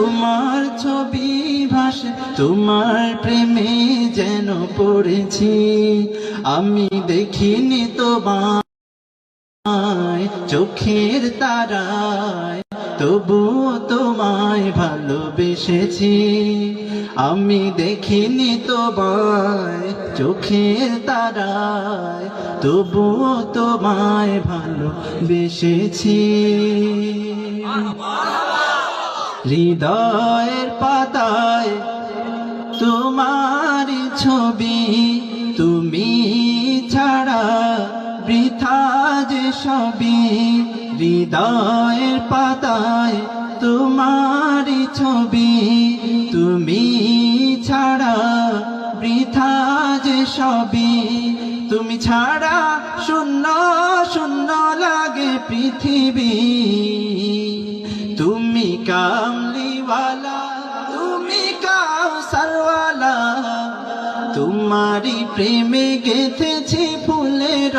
তোমার ছবি ভাসে, তোমার প্রেমে যেন পড়েছি। আমি দেখিনি তোমায় চোখের তারায়, তবুও তোমায় ভালোবেসেছি। আমি দেখিনি তোমায় চোখের তারায়, তবুও তোমায় ভালোবেসেছি। হৃদয়ের পাতায় তোমারি ছবি, তুমি ছাড়া বৃথা যে সবই। হৃদয়ের পাতায় তোমারি ছবি, তুমি ছাড়া বৃথা যে সবই। তুমি ছাড়া শূন্য শূন্য লাগে পৃথিবী। তুমি কামলিওয়ালা, তুমি কাউসারওয়ালা, তোমারি প্রেমে গেঁথেছি ফুলের